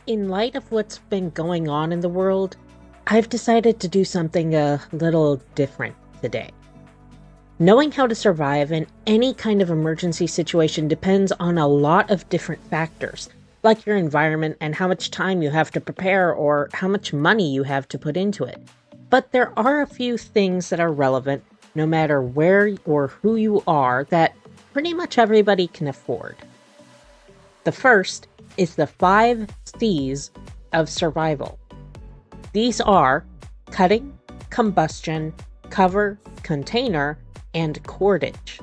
In light of what's been going on in the world, I've decided to do something a little different today. Knowing how to survive in any kind of emergency situation depends on a lot of different factors, like your environment and how much time you have to prepare or how much money you have to put into it. But there are a few things that are relevant no matter where or who you are that pretty much everybody can afford. The first is the 5 C's of survival. These are cutting, combustion, cover, container, and cordage.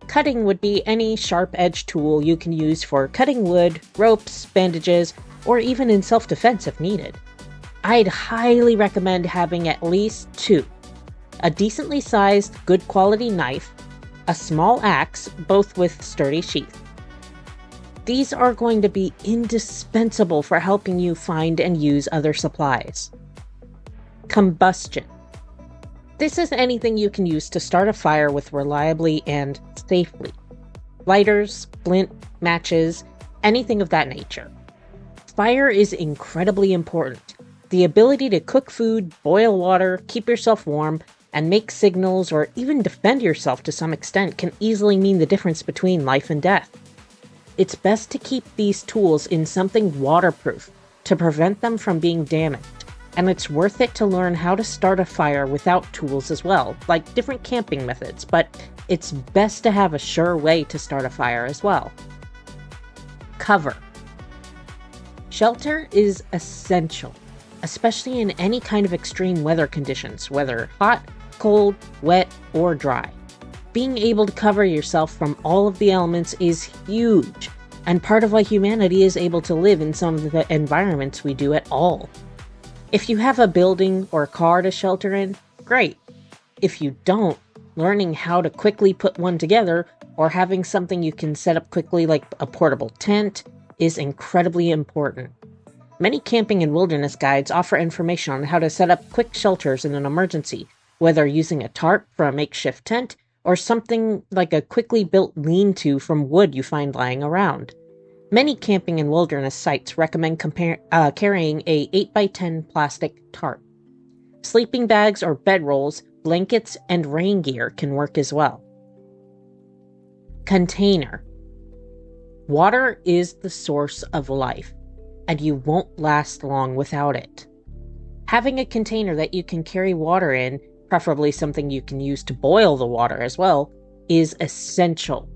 Cutting would be any sharp-edged tool you can use for cutting wood, ropes, bandages, or even in self-defense if needed. I'd highly recommend having at least 2. A decently sized, good quality knife, a small axe, both with sturdy sheath. These are going to be indispensable for helping you find and use other supplies. Combustion. This is anything you can use to start a fire with reliably and safely. Lighters, flint, matches, anything of that nature. Fire is incredibly important. The ability to cook food, boil water, keep yourself warm, and make signals or even defend yourself to some extent can easily mean the difference between life and death. It's best to keep these tools in something waterproof to prevent them from being damaged, and it's worth it to learn how to start a fire without tools as well, like different camping methods, but it's best to have a sure way to start a fire as well. Cover. Shelter is essential, especially in any kind of extreme weather conditions, whether hot, cold, wet, or dry. Being able to cover yourself from all of the elements is huge, and part of why humanity is able to live in some of the environments we do at all. If you have a building or car to shelter in, great. If you don't, learning how to quickly put one together or having something you can set up quickly like a portable tent is incredibly important. Many camping and wilderness guides offer information on how to set up quick shelters in an emergency, whether using a tarp for a makeshift tent or something like a quickly built lean-to from wood you find lying around. Many camping and wilderness sites recommend carrying a 8x10 plastic tarp. Sleeping bags or bedrolls, blankets, and rain gear can work as well. Container. Water is the source of life, and you won't last long without it. Having a container that you can carry water in, preferably something you can use to boil the water as well, is essential.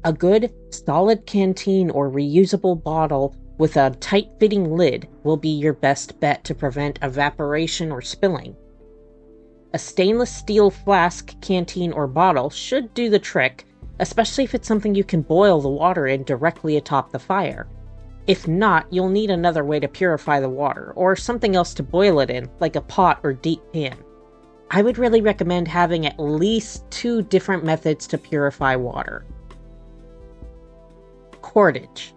A good, solid canteen or reusable bottle with a tight-fitting lid will be your best bet to prevent evaporation or spilling. A stainless steel flask, canteen, or bottle should do the trick, especially if it's something you can boil the water in directly atop the fire. If not, you'll need another way to purify the water, or something else to boil it in, like a pot or deep pan. I would really recommend having at least 2 different methods to purify water. Cordage.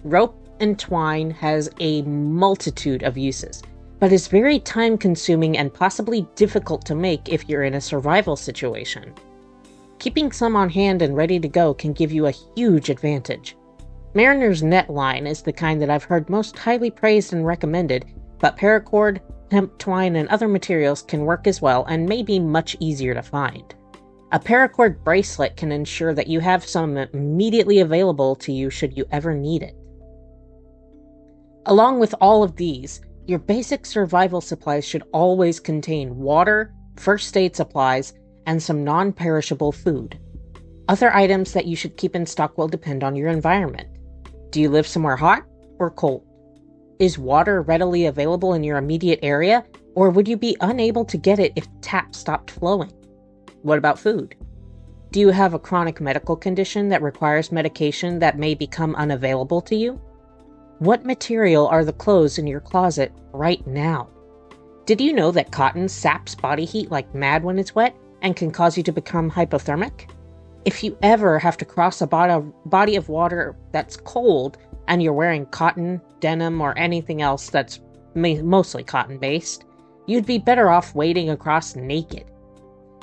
Rope and twine has a multitude of uses, but is very time-consuming and possibly difficult to make if you're in a survival situation. Keeping some on hand and ready to go can give you a huge advantage. Mariner's net line is the kind that I've heard most highly praised and recommended, but paracord, hemp twine, and other materials can work as well and may be much easier to find. A paracord bracelet can ensure that you have some immediately available to you should you ever need it. Along with all of these, your basic survival supplies should always contain water, first aid supplies, and some non-perishable food. Other items that you should keep in stock will depend on your environment. Do you live somewhere hot or cold? Is water readily available in your immediate area, or would you be unable to get it if taps stopped flowing? What about food? Do you have a chronic medical condition that requires medication that may become unavailable to you? What material are the clothes in your closet right now? Did you know that cotton saps body heat like mad when it's wet and can cause you to become hypothermic? If you ever have to cross a body of water that's cold and you're wearing cotton, denim, or anything else that's mostly cotton-based, you'd be better off wading across naked.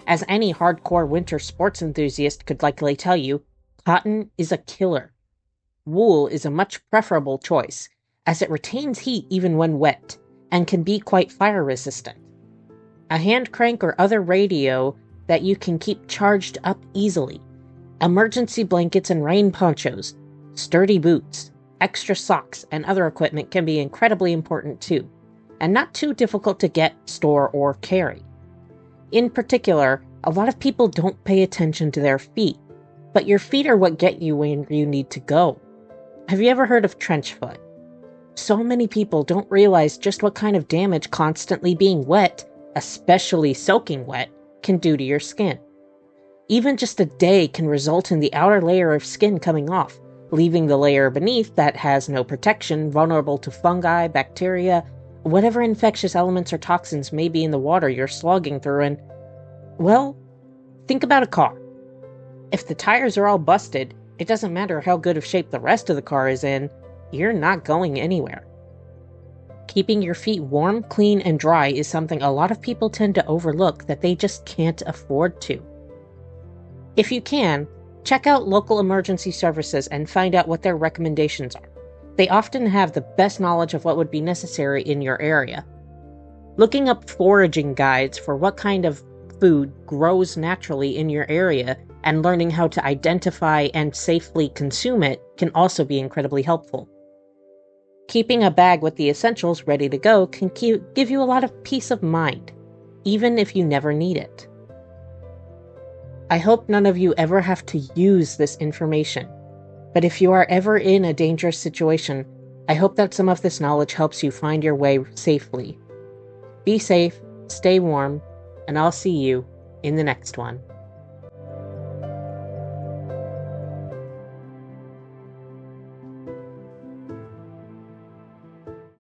As any hardcore winter sports enthusiast could likely tell you, cotton is a killer. Wool is a much preferable choice, as it retains heat even when wet and can be quite fire resistant. A hand crank or other radio that you can keep charged up easily. Emergency blankets and rain ponchos, sturdy boots, extra socks, and other equipment can be incredibly important too, and not too difficult to get, store, or carry. In particular, a lot of people don't pay attention to their feet, but your feet are what get you where you need to go. Have you ever heard of trench foot? So many people don't realize just what kind of damage constantly being wet, especially soaking wet, can do to your skin. Even just a day can result in the outer layer of skin coming off, leaving the layer beneath that has no protection, vulnerable to fungi, bacteria, whatever infectious elements or toxins may be in the water you're slogging through. And, well, think about a car. If the tires are all busted, it doesn't matter how good of shape the rest of the car is in, you're not going anywhere. Keeping your feet warm, clean, and dry is something a lot of people tend to overlook that they just can't afford to. If you can, check out local emergency services and find out what their recommendations are. They often have the best knowledge of what would be necessary in your area. Looking up foraging guides for what kind of food grows naturally in your area and learning how to identify and safely consume it can also be incredibly helpful. Keeping a bag with the essentials ready to go can give you a lot of peace of mind, even if you never need it. I hope none of you ever have to use this information, but if you are ever in a dangerous situation, I hope that some of this knowledge helps you find your way safely. Be safe, stay warm, and I'll see you in the next one.